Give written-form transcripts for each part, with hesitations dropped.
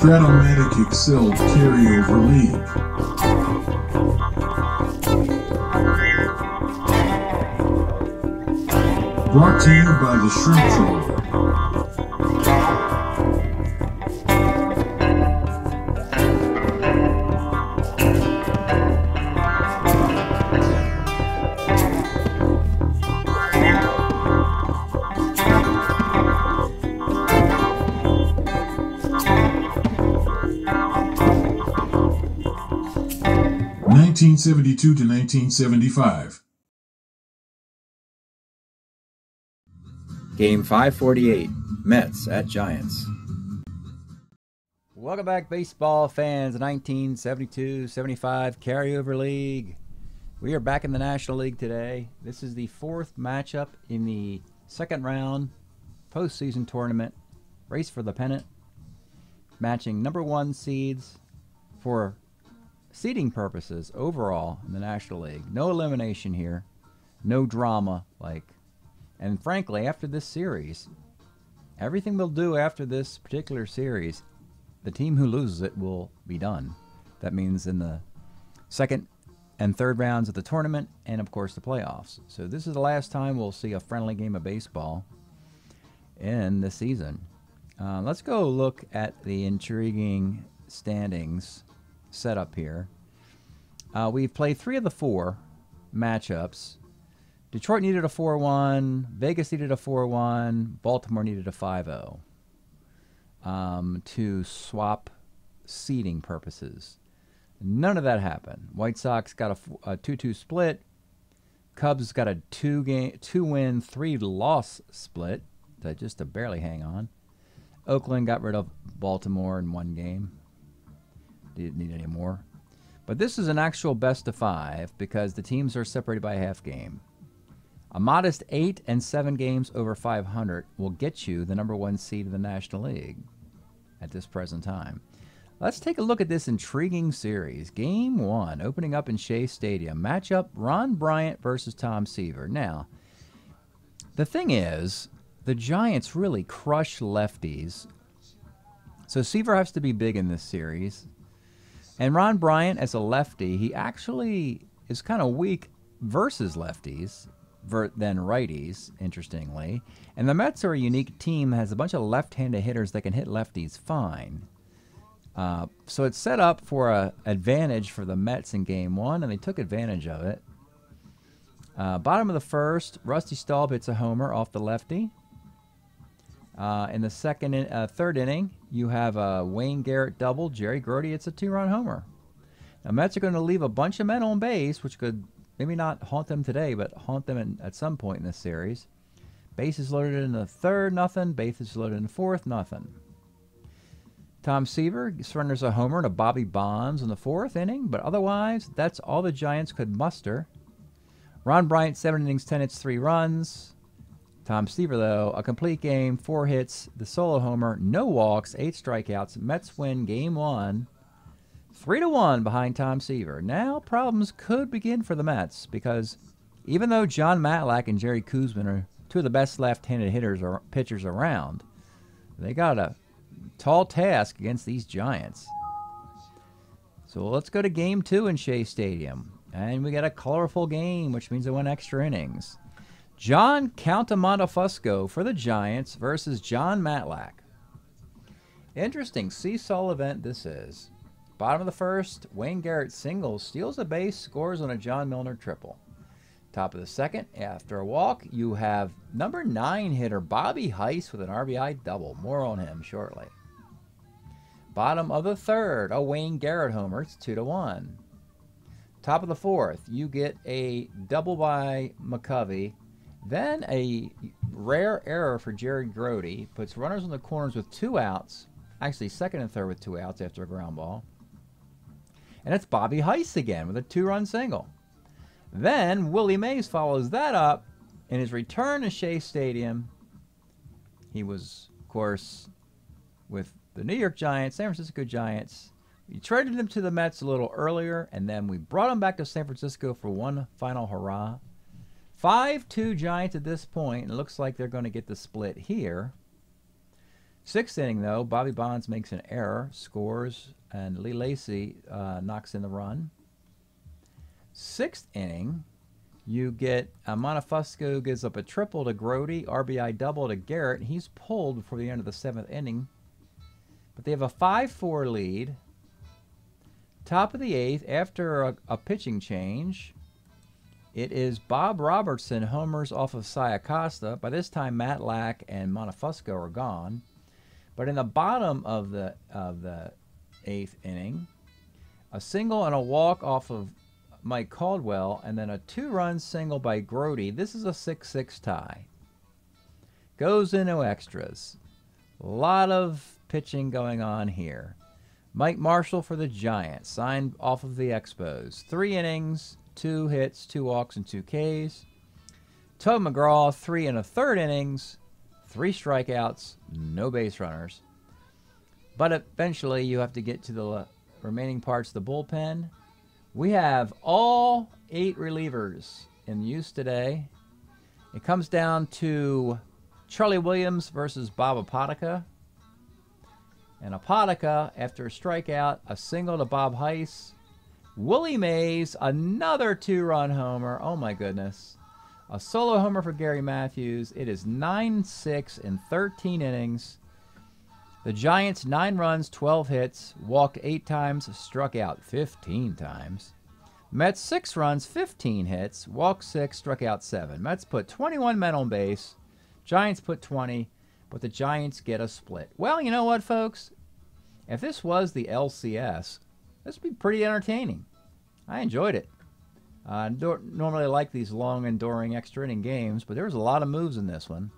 Strat-O-Matic Excel Carryover League. Brought to you by the Shrimp Trawler. 1972 to 1975. Game 548, Mets at Giants. Welcome back, baseball fans. 1972-75 Carryover League. We are back in the National League today. This is the fourth matchup in the second round postseason tournament race for the pennant, matching number one seeds for seeding purposes overall in the National League. No elimination here, no drama, and frankly, after this series, everything we'll do after this particular series, the team who loses it will be done. That means in the second and third rounds of the tournament, and of course the playoffs. So this is the last time we'll see a friendly game of baseball in the season. Let's go look at the intriguing standings setup here. We've played 3 of the 4 matchups. Detroit needed a 4-1, Vegas needed a 4-1, Baltimore needed a 5-0 to swap seeding purposes. None of that happened. White Sox got a 2-2 split. Cubs got a 2-win, 3-loss split just to barely hang on. Oakland got rid of Baltimore in 1 game. Didn't need any more. But this is an actual best of 5 because the teams are separated by a half game. A modest 8 and 7 games over 500 will get you the number 1 seed in the National League at this present time. Let's take a look at this intriguing series. Game 1, opening up in Shea Stadium. Matchup, Ron Bryant versus Tom Seaver. Now, the thing is, the Giants really crush lefties. So Seaver has to be big in this series. And Ron Bryant, as a lefty, he actually is kind of weak versus lefties than righties, interestingly. And the Mets are a unique team, has a bunch of left-handed hitters that can hit lefties fine. So it's set up for an advantage for the Mets in Game 1, and they took advantage of it. Bottom of the first, Rusty Staub hits a homer off the lefty. In the third inning, you have a Wayne Garrett double. Jerry Grote hits a 2-run homer. Now, Mets are going to leave a bunch of men on base, which could maybe not haunt them today, but haunt them at some point in this series. Bases loaded in the third, nothing. Bases loaded in the fourth, nothing. Tom Seaver surrenders a homer to Bobby Bonds in the 4th inning, but otherwise, that's all the Giants could muster. Ron Bryant, 7 innings, 10 hits, 3 runs. Tom Seaver, though, a complete game, 4 hits, the solo homer, no walks, 8 strikeouts. Mets win Game 1, 3-1 behind Tom Seaver. Now problems could begin for the Mets because even though John Matlack and Jerry Koosman are 2 of the best left-handed hitters or pitchers around, they got a tall task against these Giants. So let's go to Game 2 in Shea Stadium. And we got a colorful game, which means they went extra innings. John Montefusco for the Giants versus John Matlack. Interesting seesaw event this is. Bottom of the first, Wayne Garrett singles, steals a base, scores on a John Milner triple. Top of the second, after a walk, you have number 9 hitter Bobby Heiss with an RBI double. More on him shortly. Bottom of the third, a Wayne Garrett homer. It's 2-1. Top of the fourth, you get a double by McCovey. Then a rare error for Jared Grote. Puts runners on the corners with 2 outs. Actually, second and third with 2 outs after a ground ball. And it's Bobby Heiss again with a 2-run single. Then Willie Mays follows that up in his return to Shea Stadium. He was, of course, with the New York Giants, San Francisco Giants. We traded him to the Mets a little earlier, and then we brought him back to San Francisco for one final hurrah. 5-2 Giants at this point. It looks like they're going to get the split here. Sixth inning, though, Bobby Bonds makes an error, scores, and Lee Lacy knocks in the run. Sixth inning, you get Montefusco gives up a triple to Grody, RBI double to Garrett. He's pulled before the end of the seventh inning. But they have a 5-4 lead. Top of the eighth, after a pitching change, it is Bob Robertson homers off of Cy Acosta. By this time, Matt Lack and Montefusco are gone. But in the bottom of the eighth inning, a single and a walk off of Mike Caldwell, and then a 2-run single by Grody. This is a 6-6 tie. Goes into extras. A lot of pitching going on here. Mike Marshall for the Giants, signed off of the Expos. 3 innings, 2 hits, 2 walks, and 2 Ks. Tug McGraw, 3 1/3 innings, 3 strikeouts, no base runners. But eventually you have to get to the remaining parts of the bullpen. We have all 8 relievers in use today. It comes down to Charlie Williams versus Bob Apotica. And Apotica, after a strikeout, a single to Bob Heiss. Willie Mays, another 2-run homer. Oh my goodness. A solo homer for Gary Matthews. It is 9-6 in 13 innings. The Giants, 9 runs, 12 hits, walked 8 times, struck out 15 times. Mets, 6 runs, 15 hits, walked 6, struck out 7. Mets put 21 men on base. Giants put 20, but the Giants get a split. Well, you know what, folks? If this was the LCS, this would be pretty entertaining. I enjoyed it. I don't normally like these long, enduring extra inning games, but there was a lot of moves in this one.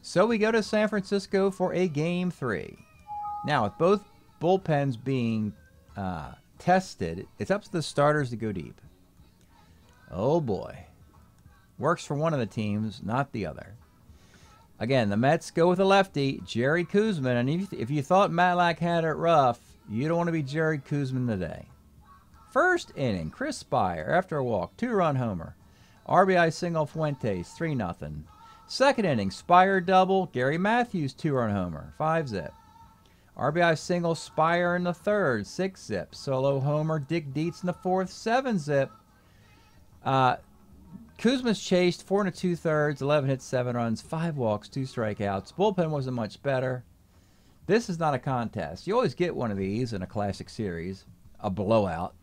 So we go to San Francisco for a Game 3. Now, with both bullpens being tested, it's up to the starters to go deep. Oh boy. Works for one of the teams, not the other. Again, the Mets go with a lefty, Jerry Koosman. And if you thought Matlack had it rough, you don't want to be Jerry Koosman today. First inning, Chris Spire, after a walk, 2-run homer. RBI single Fuentes, 3-0. Second inning, Spire double, Gary Matthews 2-run homer, 5-zip. RBI single, Spire in the third, 6-zip. Solo homer, Dick Dietz in the fourth, 7-zip. Kuzma's chased 4 2/3, 11 hits, 7 runs, 5 walks, 2 strikeouts. Bullpen wasn't much better. This is not a contest. You always get one of these in a classic series, a blowout.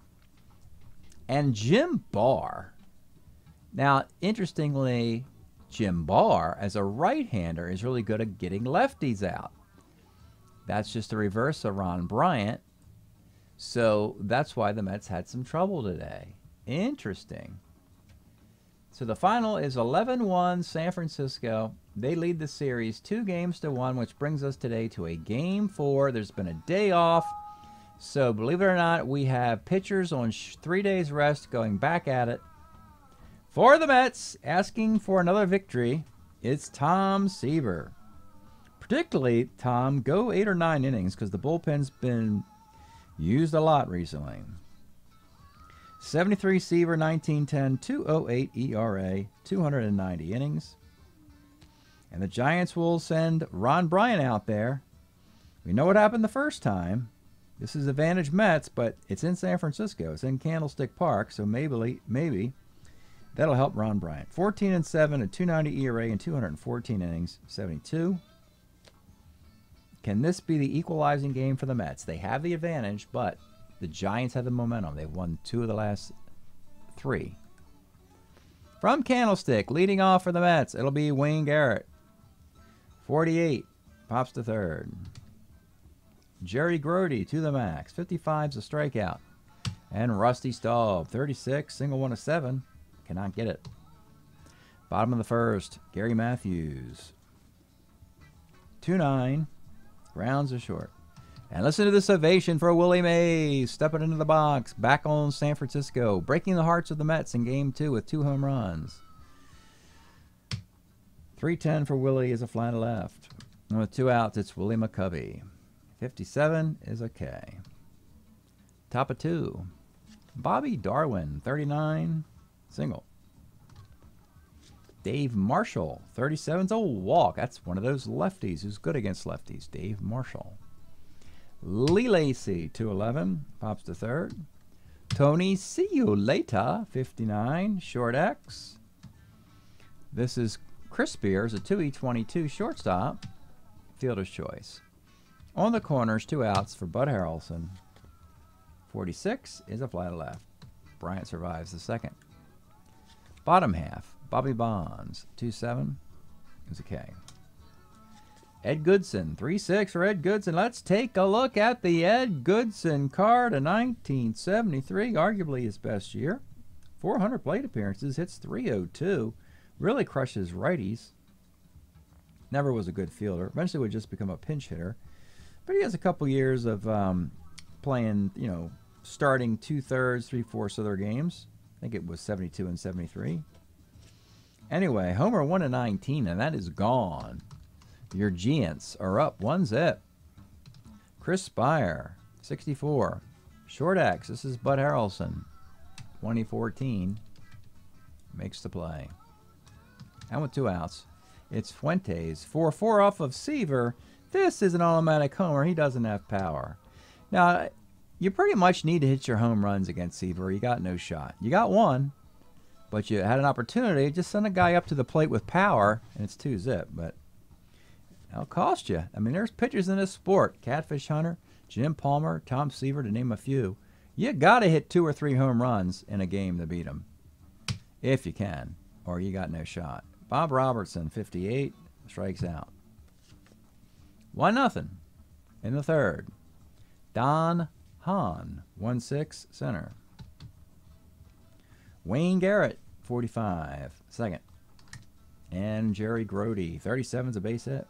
And Jim Barr. Now, interestingly, Jim Barr, as a right-hander, is really good at getting lefties out. That's just the reverse of Ron Bryant. So that's why the Mets had some trouble today. Interesting. So the final is 11-1 San Francisco. They lead the series 2-1, which brings us today to a Game 4. There's been a day off. So believe it or not, we have pitchers on 3 days rest going back at it. For the Mets, asking for another victory, it's Tom Seaver. Particularly, Tom, go 8 or 9 innings because the bullpen's been used a lot recently. 73 Seaver, 1910, 208 ERA, 290 innings. And the Giants will send Ron Bryant out there. We know what happened the first time. This is advantage Mets, but it's in San Francisco. It's in Candlestick Park, so maybe that'll help Ron Bryant. 14-7, a 290 ERA in 214 innings, 72. Can this be the equalizing game for the Mets? They have the advantage, but the Giants have the momentum. They've won 2 of the last 3. From Candlestick, leading off for the Mets, it'll be Wayne Garrett. 48, pops to third. Jerry Grody to the max. 55's a strikeout. And Rusty Staub, 36, single 1 of 7. Cannot get it. Bottom of the first, Gary Matthews. 2-9. Rounds are short. And listen to this ovation for Willie Mays. Stepping into the box. Back on San Francisco. Breaking the hearts of the Mets in Game 2 with 2 home runs. 3-10 for Willie is a fly to left. And with 2 outs, it's Willie McCovey. 57 is a K. Top of 2. Bobby Darwin, 39, single. Dave Marshall, 37's a walk. That's one of those lefties who's good against lefties. Dave Marshall. Lee Lacy, 211, pops to third. Tony, see you later, 59, short X. This is Chris Spears, a 2E22 shortstop, fielder's choice. On the corners, 2 outs for Bud Harrelson. 46 is a fly to left. Bryant survives the second. Bottom half, Bobby Bonds, 2-7 is a K. Ed Goodson, 3-6 for Ed Goodson. Let's take a look at the Ed Goodson card of 1973, arguably his best year. 400 plate appearances, hits .302, really crushes righties. Never was a good fielder. Eventually would just become a pinch hitter. But he has a couple years of playing, you know, starting 2/3, 3/4 of their games. I think it was 72 and 73. Anyway, homer 1 of 19, and that is gone. Your Giants are up 1-0. Chris Spire, 64. Short X, this is Bud Harrelson, 2014. Makes the play. And with 2 outs, it's Fuentes. 4-4 off of Seaver. This is an automatic homer. He doesn't have power. Now, you pretty much need to hit your home runs against Seaver. You got no shot. You got one, but you had an opportunity. Just send a guy up to the plate with power, and it's 2-0. But that'll cost you. I mean, there's pitchers in this sport. Catfish Hunter, Jim Palmer, Tom Seaver, to name a few. You got to hit 2 or 3 home runs in a game to beat them, if you can, or you got no shot. Bob Robertson, 58, strikes out. 1-0 in the third. Don Hahn, 1-6, center. Wayne Garrett, 45, second. And Jerry Grody, 37's a base hit.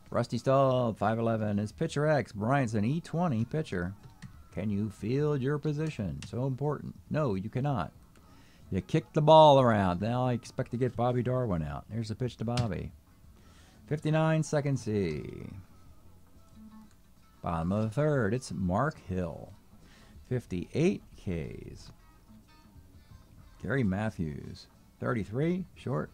Rusty Staub, 5'11", is pitcher X. Bryant's an E20 pitcher. Can you field your position? So important. No, you cannot. You kick the ball around. Now I expect to get Bobby Darwin out. Here's the pitch to Bobby. 59, second C. Bottom of the third, it's Mark Hill. 58 Ks. Gary Matthews, 33, short.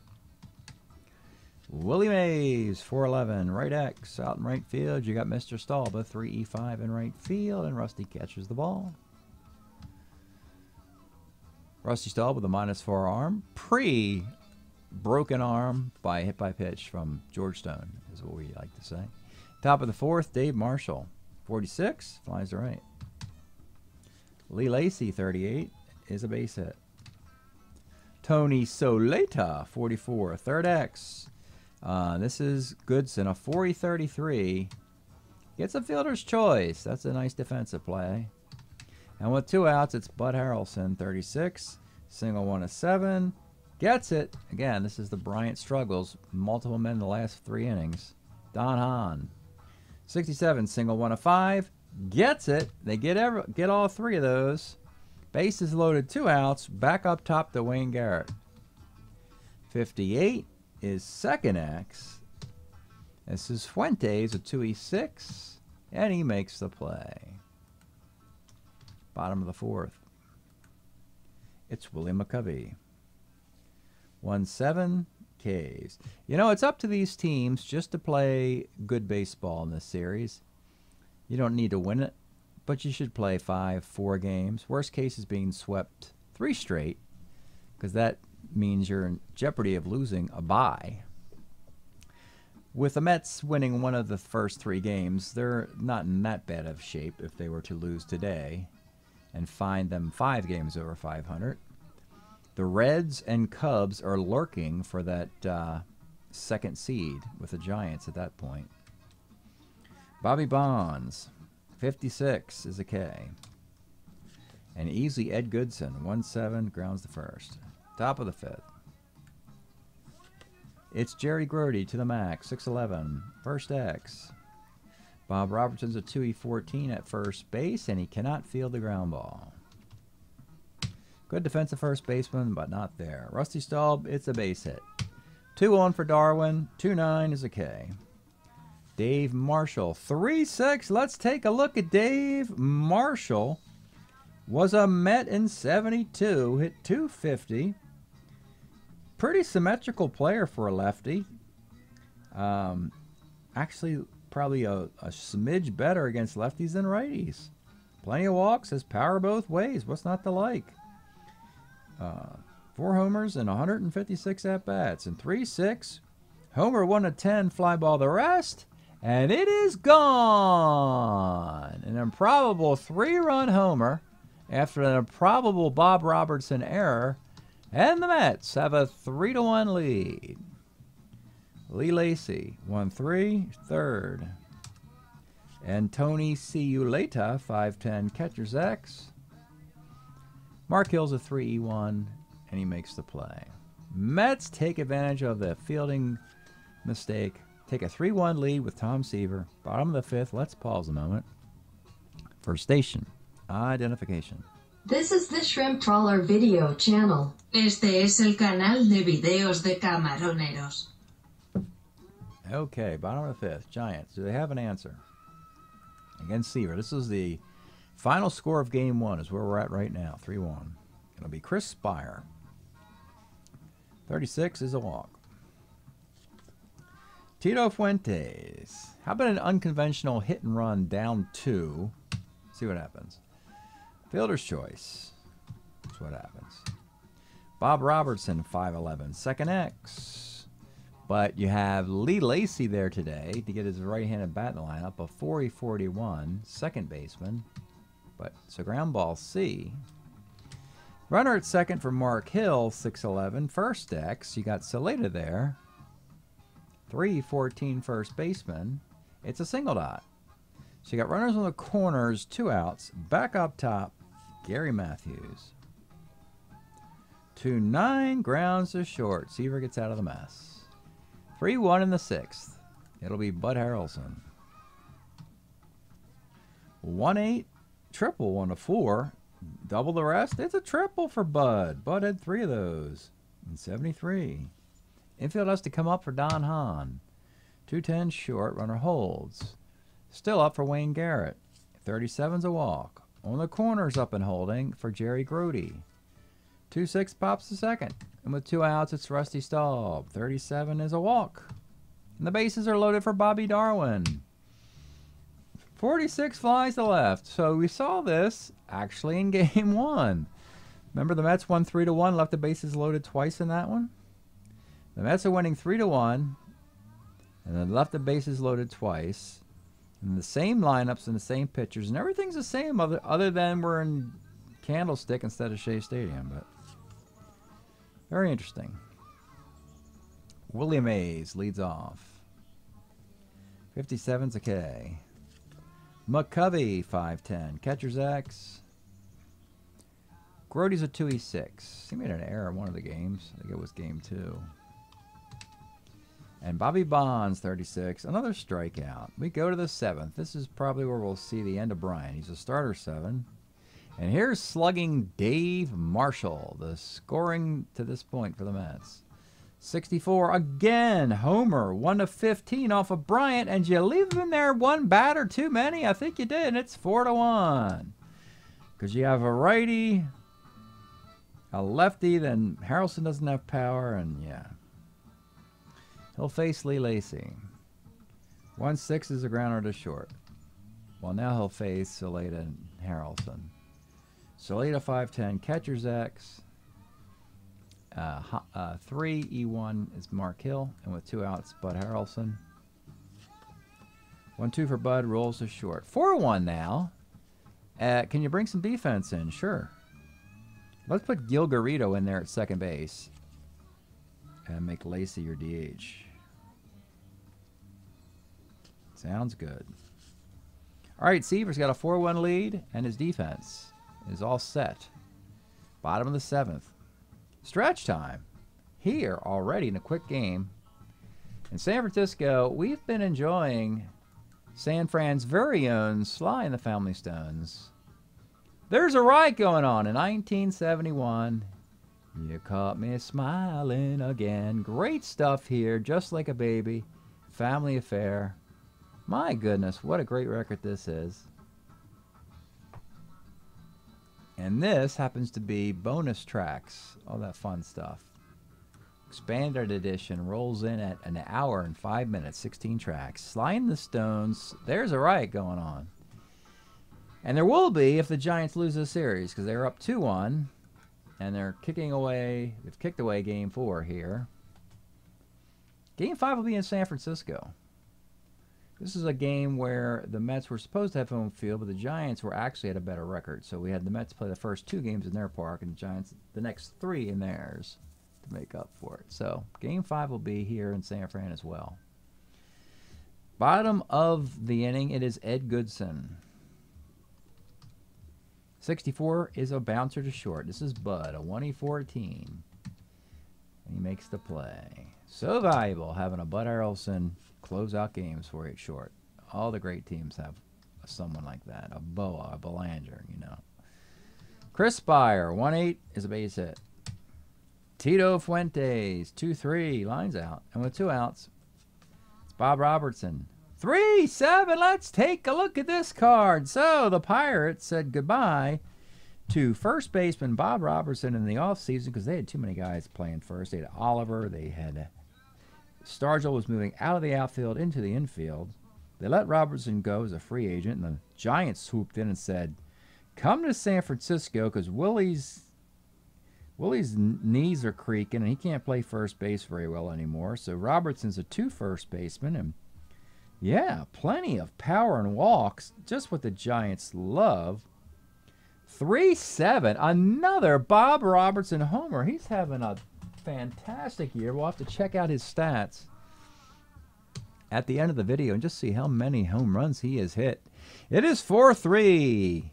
Willie Mays, 4'11", right X, out in right field. You got Mr. Stalba, 3E5 in right field, and Rusty catches the ball. Rusty Staub with a -4 arm. Pre-broken arm by hit by pitch from George Stone, is what we like to say. Top of the fourth, Dave Marshall, 46, flies to right. Lee Lacy, 38, is a base hit. Tony Soleta, 44, third X. This is Goodson, a 4E33. Gets a fielder's choice. That's a nice defensive play. And with 2 outs, it's Bud Harrelson, 36. Single 1 of 7. Gets it. Again, this is the Bryant struggles. Multiple men in the last 3 innings. Don Hahn, 67. Single 1 of 5. Gets it. They get all 3 of those. Bases loaded, 2 outs. Back up top to Wayne Garrett. 58 is second X. This is Fuentes, a 2E6. And he makes the play. Bottom of the fourth. It's Willie McCovey. 1-7 Ks. You know, it's up to these teams just to play good baseball in this series. You don't need to win it, but you should play 5-4 games. Worst case is being swept 3 straight, because that means you're in jeopardy of losing a bye. With the Mets winning one of the first 3 games, they're not in that bad of shape if they were to lose today and find them 5 games over 500. The Reds and Cubs are lurking for that second seed with the Giants at that point. Bobby Bonds, 56 is a K. And easy Ed Goodson, 1-7, grounds the first. Top of the fifth. It's Jerry Grody to the max, 6'11", first X. Bob Robertson's a 2E14 at first base, and he cannot field the ground ball. Good defensive first baseman, but not there. Rusty Staub, it's a base hit. 2-1 for Darwin, 2-9 is a K. Dave Marshall, 3-6. Let's take a look at Dave Marshall. Was a Met in 72, hit .250. Pretty symmetrical player for a lefty. Actually, probably a smidge better against lefties than righties. Plenty of walks, has power both ways. What's not to like? 4 homers and 156 at-bats. And 3-6. Homer 1 of 10, fly ball the rest. And it is gone. An improbable 3-run homer after an improbable Bob Robertson error. And the Mets have a 3-1 lead. Lee Lacy, 1-3, third. And Tony Ciuleta, 5-10, catcher's X. Mark Hill's a 3-1, and he makes the play. Mets take advantage of the fielding mistake. Take a 3-1 lead with Tom Seaver. Bottom of the 5th. Let's pause a moment. For station identification. This is the Shrimp Trawler video channel. Este es el canal de videos de camaroneros. Okay, bottom of the 5th. Giants. Do they have an answer? Against Seaver. This is the final score of game 1 is where we're at right now. 3-1. It'll be Chris Spire. 36 is a walk. Tito Fuentes. How about an unconventional hit and run down 2? See what happens. Fielder's choice. That's what happens. Bob Robertson, 5'11", second X. But you have Lee Lacy there today to get his right-handed bat in the lineup, a 40-41, second baseman. But it's a ground ball C. Runner at second for Mark Hill, 6'11", first X. You got Ciuleta there. 3-14 first baseman. It's a single dot. So you got runners on the corners, 2 outs. Back up top, Gary Matthews. 2-9, grounds to short. Seaver gets out of the mess. 3-1 in the 6th. It'll be Bud Harrelson. 1-8, triple 1-4. Double the rest. It's a triple for Bud. Bud had 3 of those in 73. Infield has to come up for Don Hahn. 2-10 short. Runner holds. Still up for Wayne Garrett. 37's a walk. On the corners up and holding for Jerry Grody. 2-6 pops the second. And with 2 outs, it's Rusty Staub. 37 is a walk. And the bases are loaded for Bobby Darwin. 46 flies to left. So we saw this actually in game 1. Remember the Mets won 3-1, left the bases loaded twice in that one? The Mets are winning 3-1, and then left the bases loaded twice. And the same lineups and the same pitchers, and everything's the same other than we're in Candlestick instead of Shea Stadium. But very interesting. Willie Mays leads off. 57's a K. McCovey, 5'10", catcher's X. Grody's a 2-6. He made an error in one of the games. I think it was game 2. And Bobby Bonds, 36, another strikeout. We go to the 7th. This is probably where we'll see the end of Brian. He's a starter 7. And here's slugging Dave Marshall, the scoring to this point for the Mets. 64 again. Homer, 1 of 15 off of Bryant. And you leave him there one batter too many? I think you did. And it's 4-1. Because you have a righty, a lefty, then Harrelson doesn't have power, and yeah. He'll face Lee Lacy. 1-6 is a grounder to short. Well, now he'll face Ciuleta and Harrelson. Ciuleta 5'10", catcher's X. 3-E1 is Mark Hill, and with 2 outs, Bud Harrelson. 1-2 for Bud, rolls to short. 4-1 now. Can you bring some defense in? Sure. Let's put Gil Garrido in there at second base. And make Lacy your DH. Sounds good. All right, Seaver's got a 4-1 lead, and his defense is all set. Bottom of the 7th. Stretch time. Here already in a quick game. In San Francisco, we've been enjoying San Fran's very own Sly and the Family Stones. There's a riot going on in 1971. You caught me smiling again. Great stuff here, just like a baby. Family affair. My goodness, what a great record this is. And this happens to be bonus tracks. All that fun stuff. expanded edition, rolls in at an hour and 5 minutes, 16 tracks. Sliding the Stones. There's a riot going on. And there will be if the Giants lose this series, because they're up 2-1, and they're kicking away. They've kicked away Game 4 here. Game 5 will be in San Francisco. This is a game where the Mets were supposed to have home field, but the Giants were actually at a better record. So we had the Mets play the first 2 games in their park, and the Giants the next 3 in theirs to make up for it. So Game 5 will be here in San Fran as well. Bottom of the inning, it is Ed Goodson. 64 is a bouncer to short. This is Bud, a 1-14. And he makes the play. So valuable having a Bud Harrelson close out games for you at short. All the great teams have someone like that. A Boa, a Belanger, you know. Chris Spire, 1-8 is a base hit. Tito Fuentes, 2-3, lines out. And with 2 outs, it's Bob Robertson. 3-7, let's take a look at this card. So the Pirates said goodbye to first baseman Bob Robertson in the offseason because they had too many guys playing first. They had Oliver, they had Stargell was moving out of the outfield into the infield. They let Robertson go as a free agent, and the Giants swooped in and said, come to San Francisco because Willie's knees are creaking and he can't play first base very well anymore. So Robertson's a 2 first baseman, and yeah, plenty of power and walks, just what the Giants love. 3-7, another Bob Robertson homer. He's having a fantastic year. We'll have to check out his stats at the end of the video and just see how many home runs he has hit. It is 4-3.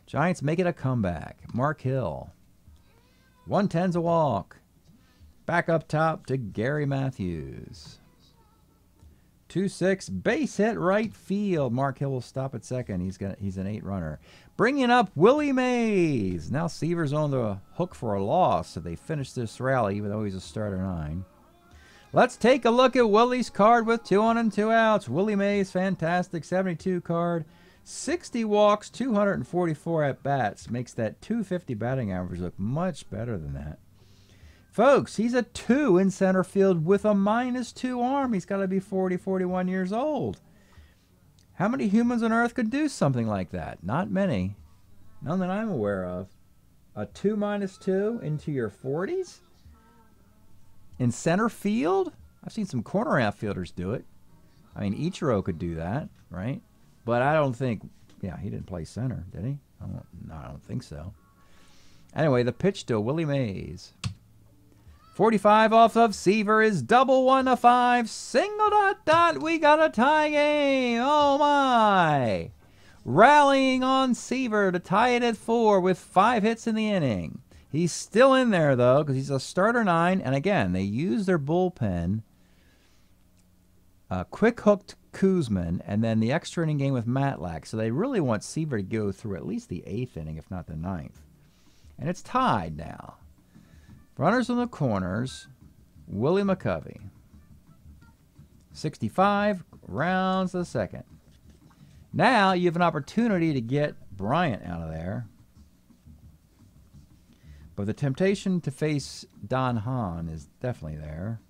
Giants make it a comeback. Mark Hill. 110's a walk. Back up top to Gary Matthews. 2-6, base hit right field. Mark Hill will stop at second. He's an 8 runner. Bringing up Willie Mays. Now Seaver's on the hook for a loss, so they finish this rally even though he's a starter 9. Let's take a look at Willie's card with 2 on and 2 outs. Willie Mays, fantastic 72 card. 60 walks, 244 at-bats. Makes that 250 batting average look much better than that. Folks, he's a 2 in center field with a -2 arm. He's got to be 40, 41 years old. How many humans on Earth could do something like that? Not many. None that I'm aware of. A 2 -2 into your 40s? In center field? I've seen some corner outfielders do it. I mean, Ichiro could do that, right? But I don't think, yeah, he didn't play center, did he? I don't think so. Anyway, the pitch to Willie Mays. 45 off of Seaver is double 1-5. Single ... We got a tie game. Oh, my. Rallying on Seaver to tie it at 4 with 5 hits in the inning. He's still in there, though, because he's a starter 9. And, again, they use their bullpen. Quick hooked Kuzman, and then the extra inning game with Matlack. So they really want Seaver to go through at least the 8th inning, if not the 9th. And it's tied now. Runners in the corners, Willie McCovey. 65, rounds the second. Now you have an opportunity to get Bryant out of there. But the temptation to face Don Hahn is definitely there.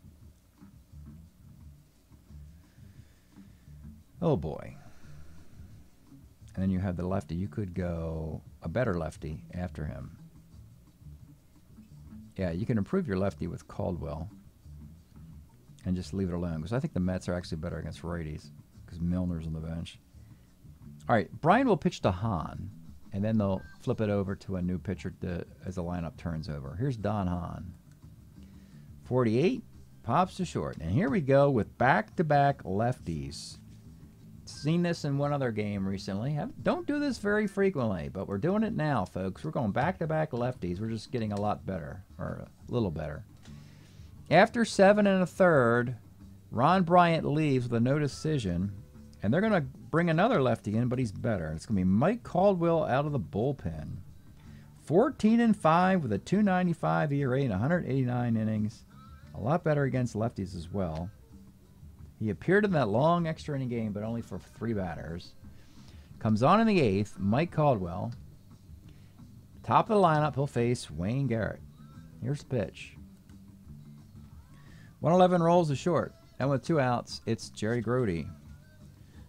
Oh boy. And then you have the lefty. You could go a better lefty after him. Yeah, you can improve your lefty with Caldwell and just leave it alone. Because I think the Mets are actually better against righties because Milner's on the bench. All right, Brian will pitch to Hahn, and then they'll flip it over to a new pitcher as the lineup turns over. Here's Don Hahn. 48, pops to short. And here we go with back-to-back lefties. Seen this in one other game recently. Don't do this very frequently, but we're doing it now, folks. We're going back-to-back lefties. We're just getting a lot better, or a little better. After 7 1/3, Ron Bryant leaves with a no decision, and they're going to bring another lefty in, but he's better. It's going to be Mike Caldwell out of the bullpen. 14-5 with a 2.95 ERA and 189 innings. A lot better against lefties as well. He appeared in that long extra inning game, but only for 3 batters. Comes on in the 8th, Mike Caldwell. Top of the lineup, he'll face Wayne Garrett. Here's the pitch. 111 rolls to short. And with 2 outs, it's Jerry Grody.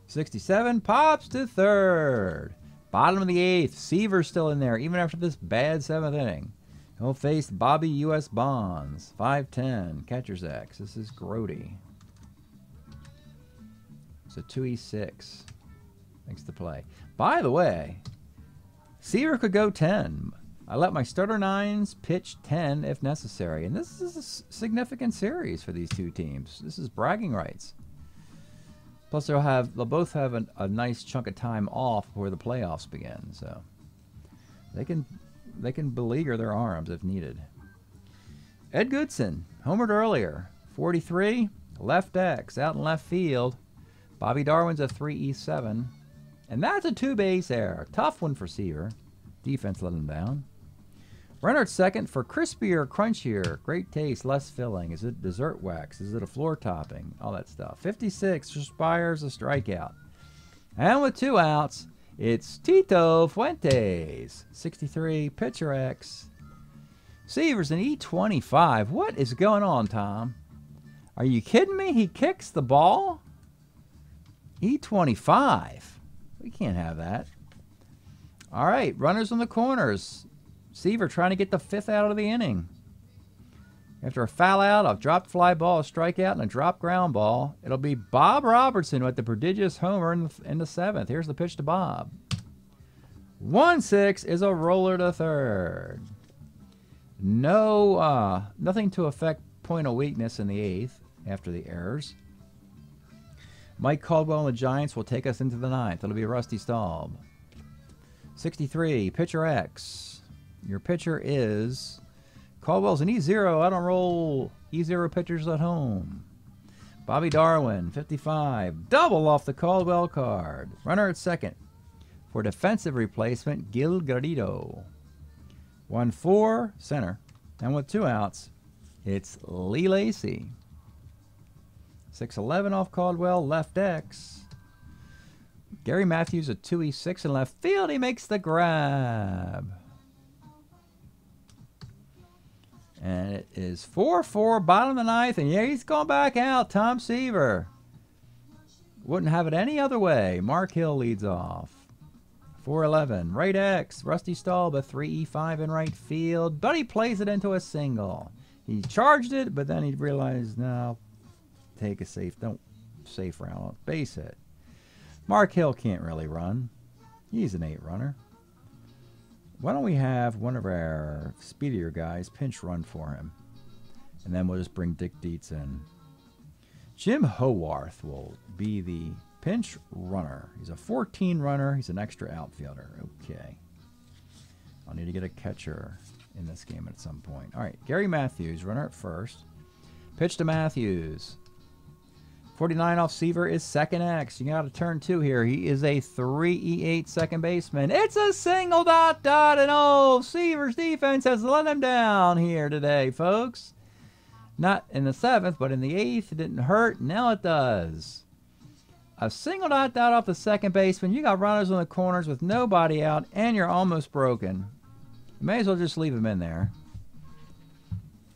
67 pops to third. Bottom of the 8th. Seaver's still in there, even after this bad 7th inning. He'll face Bobby U.S. Bonds. 5-10. Catcher's X. This is Grody. So 2E6. Thanks to play. By the way, Seaver could go 10. I let my starter 9s pitch 10 if necessary. And this is a significant series for these two teams. This is bragging rights. Plus, they'll both have a nice chunk of time off before the playoffs begin. So they can beleaguer their arms if needed. Ed Goodson, homered earlier. 43, left X, out in left field. Bobby Darwin's a 3E7. And that's a 2-base error. Tough one for Seaver. Defense let him down. Runner at second for crispier, crunchier, great taste, less filling. Is it dessert wax? Is it a floor topping? All that stuff. 56, Spires a strikeout. And with 2 outs, it's Tito Fuentes. 63, pitcher X. Seaver's an E25. What is going on, Tom? Are you kidding me? He kicks the ball? E25. We can't have that. All right, runners on the corners. Seaver trying to get the 5th out of the inning. After a foul out, a dropped fly ball, a strikeout, and a dropped ground ball, it'll be Bob Robertson with the prodigious homer in the 7th. Here's the pitch to Bob. 1-6 is a roller to third. No, nothing to affect point of weakness in the 8th after the errors. Mike Caldwell and the Giants will take us into the 9th. It'll be Rusty Staub. 63, pitcher X. Your pitcher is Caldwell's an E0. I don't roll E0 pitchers at home. Bobby Darwin, 55. Double off the Caldwell card. Runner at second for defensive replacement, Gil Garrido. 1-4, center. And with 2 outs, it's Lee Lacy. 6-11 off Caldwell, left X. Gary Matthews a 2E6 in left field. He makes the grab. And it is 4-4, bottom of the 9th. And yeah, he's going back out. Tom Seaver. Wouldn't have it any other way. Mark Hill leads off. 4-11, right X. Rusty Staub a 3E5 in right field. But he plays it into a single. He charged it, but then he realized, no, take a safe route. Base hit. Mark Hill can't really run. He's an 8 runner. Why don't we have one of our speedier guys pinch run for him? And then we'll just bring Dick Dietz in. Jim Howarth will be the pinch runner. He's a 14 runner. He's an extra outfielder. Okay. I'll need to get a catcher in this game at some point. All right. Gary Matthews, runner at first. Pitch to Matthews. 49 off Seaver is second X. You got to turn 2 here. He is a 3E8 second baseman. It's a single ... and oh, Seaver's defense has let him down here today, folks. Not in the 7th, but in the 8th. It didn't hurt. Now it does. A single ... off the second baseman. You got runners on the corners with nobody out, and you're almost broken. You may as well just leave him in there.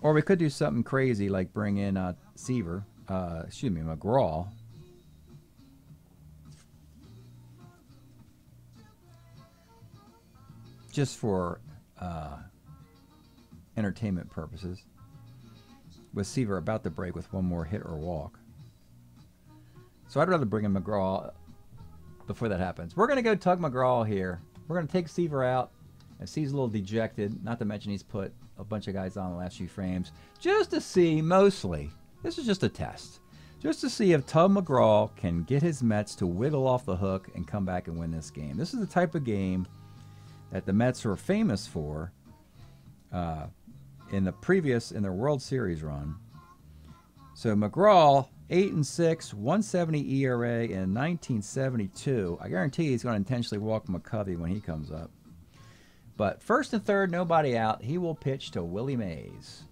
Or we could do something crazy like bring in Seaver. McGraw. Just for entertainment purposes. With Seaver about to break with one more hit or walk. So I'd rather bring in McGraw before that happens. We're going to go Tug McGraw here. We're going to take Seaver out. And he's a little dejected. Not to mention he's put a bunch of guys on the last few frames. Just to see, mostly. This is just a test. Just to see if Tug McGraw can get his Mets to wiggle off the hook and come back and win this game. This is the type of game that the Mets were famous for in their World Series run. So McGraw, 8-6, 170 ERA in 1972. I guarantee he's going to intentionally walk McCovey when he comes up. But first and third, nobody out. He will pitch to Willie Mays.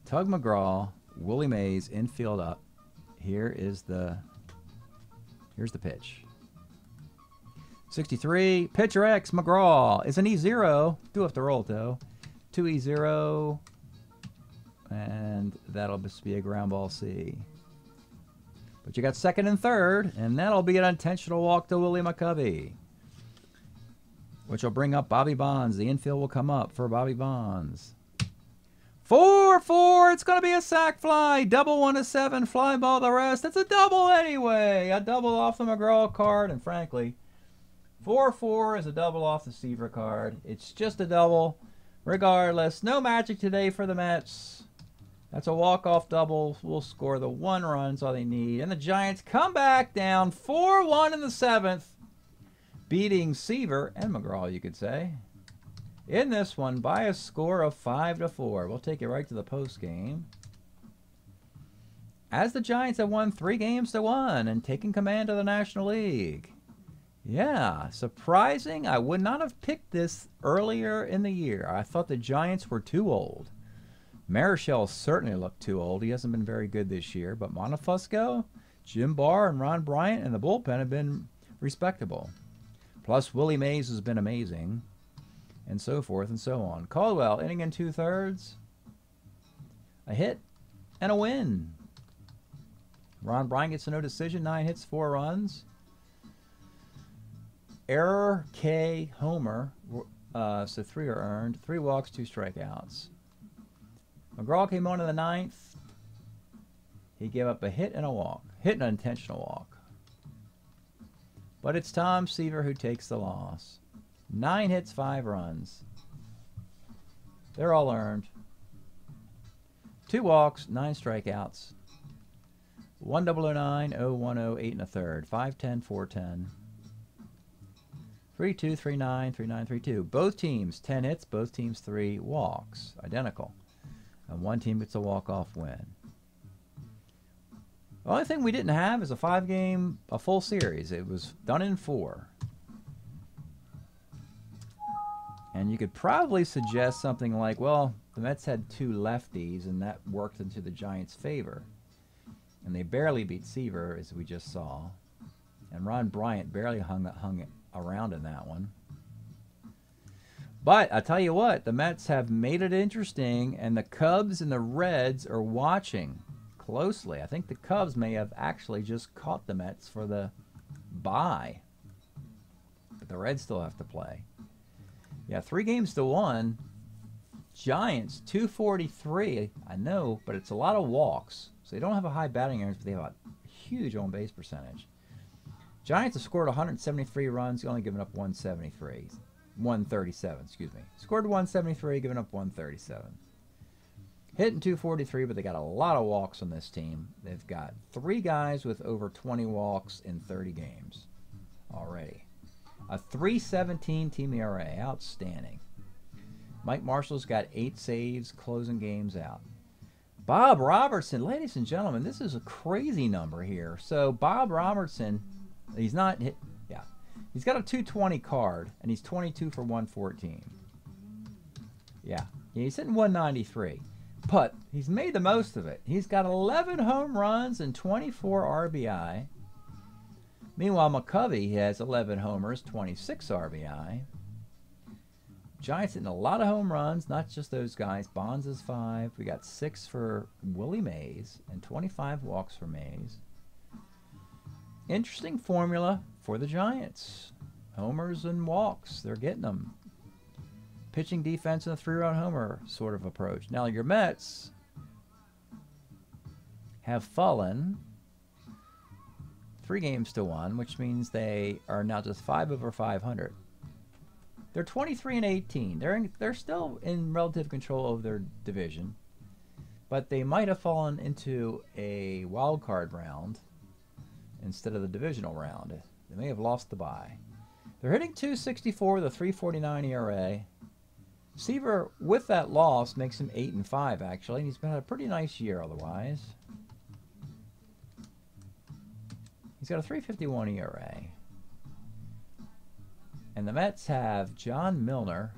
Tug McGraw, Willie Mays, infield up. Here's the pitch. 63, pitcher X, McGraw is an E0. Do have to roll it though. 2E0. And that'll just be a ground ball C. But you got second and third, and that'll be an intentional walk to Willie McCovey, which will bring up Bobby Bonds. The infield will come up for Bobby Bonds. 4-4. It's going to be a sac fly. Double 1 to 7. Fly ball the rest. It's a double anyway. A double off the McGraw card. And frankly, 4-4 is a double off the Seaver card. It's just a double. Regardless, no magic today for the Mets. That's a walk-off double. We'll score the 1 runs all they need. And the Giants come back down 4-1 in the 7th. Beating Seaver and McGraw, you could say, in this one by a score of 5-4. We'll take you right to the post game. As the Giants have won 3 games to 1 and taken command of the National League. Yeah, surprising. I would not have picked this earlier in the year. I thought the Giants were too old. Marichal certainly looked too old. He hasn't been very good this year. But Monofusco, Jim Barr, and Ron Bryant and the bullpen have been respectable. Plus, Willie Mays has been amazing, and so forth and so on. Caldwell, inning and 2/3, a hit, and a win. Ron Bryant gets a no decision, 9 hits, 4 runs. Error, K, homer, so 3 are earned. 3 walks, 2 strikeouts. McGraw came on in the 9th. He gave up a hit and a walk. Hit and an intentional walk. But it's Tom Seaver who takes the loss. 9 hits, 5 runs. They're all earned. 2 walks, 9 strikeouts. 1-0-0-9, 0-1-0, 8 1/3, 5-10, 4-10. 3-2, 3-9, 3-9, 3-2. Both teams 10 hits, both teams 3 walks. Identical. And one team gets a walk-off win. The only thing we didn't have is a full series. It was done in 4. And you could probably suggest something like, well, the Mets had 2 lefties, and that worked into the Giants' favor. And they barely beat Seaver, as we just saw. And Ron Bryant barely hung around in that one. But I tell you what, the Mets have made it interesting, and the Cubs and the Reds are watching closely. I think the Cubs may have actually just caught the Mets for the bye. But the Reds still have to play. Yeah, 3 games to 1. Giants, 243. I know, but it's a lot of walks. So they don't have a high batting average, but they have a huge on-base percentage. Giants have scored 173 runs, only given up 137, excuse me. Scored 173, given up 137. Hitting 243, but they got a lot of walks on this team. They've got 3 guys with over 20 walks in 30 games already. A 3.17 team ERA, outstanding. Mike Marshall's got 8 saves, closing games out. Bob Robertson, ladies and gentlemen, this is a crazy number here. So Bob Robertson, he's not hit, yeah. He's got a 220 card, and he's 22 for 114. Yeah, he's hitting 193. But he's made the most of it. He's got 11 home runs and 24 RBI. Meanwhile, McCovey has 11 homers, 26 RBI. Giants hitting a lot of home runs, not just those guys. Bonds is 5. We got 6 for Willie Mays and 25 walks for Mays. Interesting formula for the Giants. Homers and walks, they're getting them. Pitching defense and a 3-run homer sort of approach. Now your Mets have fallen 3 games to 1, which means they are now just 5 over 500. They're 23-18. They're still in relative control of their division, but they might have fallen into a wild card round instead of the divisional round. They may have lost the bye. They're hitting 264 with a 3.49 ERA. Seaver, with that loss, makes him 8-5 actually, and he's been had a pretty nice year otherwise. He's got a 3.51 ERA. And the Mets have John Milner.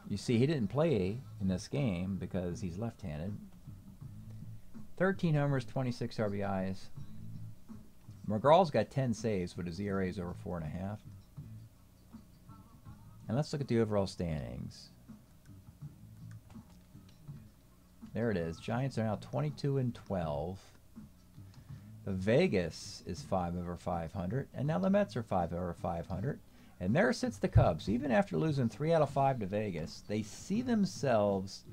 You see, he didn't play in this game because he's left-handed. 13 homers, 26 RBIs. McGraw's got 10 saves, but his ERA is over 4.5. And let's look at the overall standings. There it is. Giants are now 22-12. The Vegas is 5 over 500, and now the Mets are 5 over 500. And there sits the Cubs. Even after losing 3 out of 5 to Vegas, they see themselves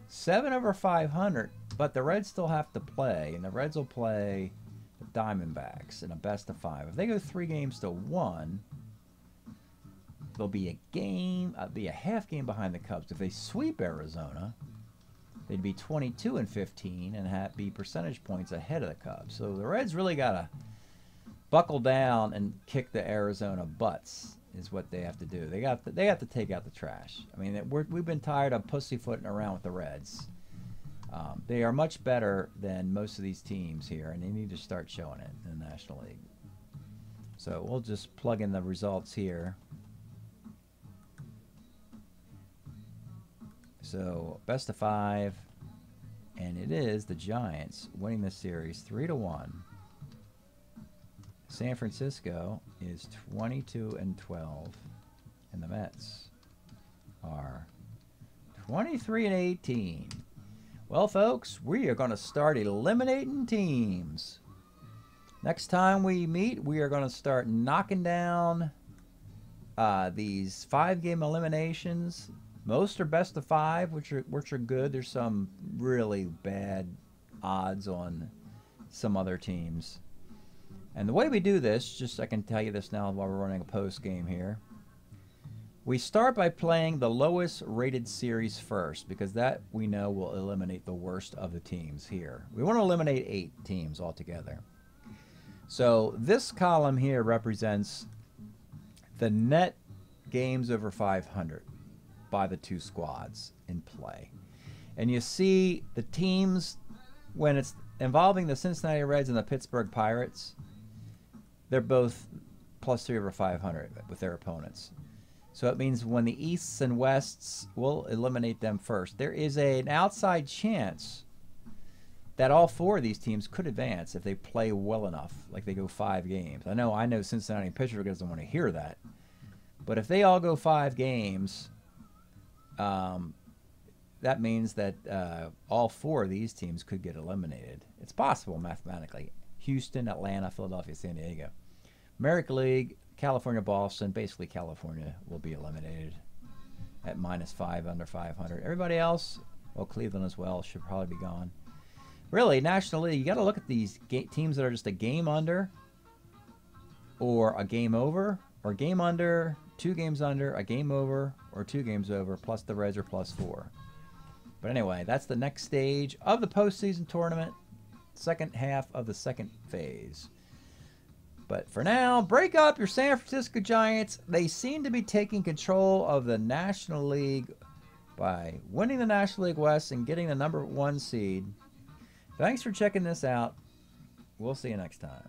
7 over 500, but the Reds still have to play, and the Reds will play the Diamondbacks in a best of 5. If they go 3 games to 1, there'll be a half game behind the Cubs. If they sweep Arizona, they'd be 22-15 and be percentage points ahead of the Cubs. So the Reds really got to buckle down and kick the Arizona butts is what they have to do. They have to take out the trash. I mean, we've been tired of pussyfooting around with the Reds. They are much better than most of these teams here, and they need to start showing it in the National League. So we'll just plug in the results here. So best of 5, and it is the Giants winning the series 3-1. San Francisco is 22-12, and the Mets are 23-18. Well, folks, we are going to start eliminating teams. Next time we meet, we are going to start knocking down these 5-game eliminations. Most are best of 5, which are good. There's some really bad odds on some other teams. And the way we do this, just I can tell you this now while we're running a post game here. We start by playing the lowest rated series first, because that we know will eliminate the worst of the teams here. We want to eliminate 8 teams altogether. So this column here represents the net games over 500 by the 2 squads in play. And you see the teams, when it's involving the Cincinnati Reds and the Pittsburgh Pirates, they're both plus 3 over 500 with their opponents. So it means when the Easts and Wests, will eliminate them first. There is an outside chance that all 4 of these teams could advance if they play well enough, like they go 5 games. I know Cincinnati and Pittsburgh doesn't want to hear that. But if they all go 5 games, that means that all 4 of these teams could get eliminated. It's possible mathematically. Houston, Atlanta, Philadelphia, San Diego. American League, California, Boston, basically California will be eliminated at -5 under 500. Everybody else, well, Cleveland as well, should probably be gone. Really, National League, you got to look at these teams that are just a game under, or a game over, or game under, 2 games under, a game over, or 2 games over, plus the Reds are +4. But anyway, that's the next stage of the postseason tournament, second half of the second phase. But for now, break up your San Francisco Giants. They seem to be taking control of the National League by winning the National League West and getting the #1 seed. Thanks for checking this out. We'll see you next time.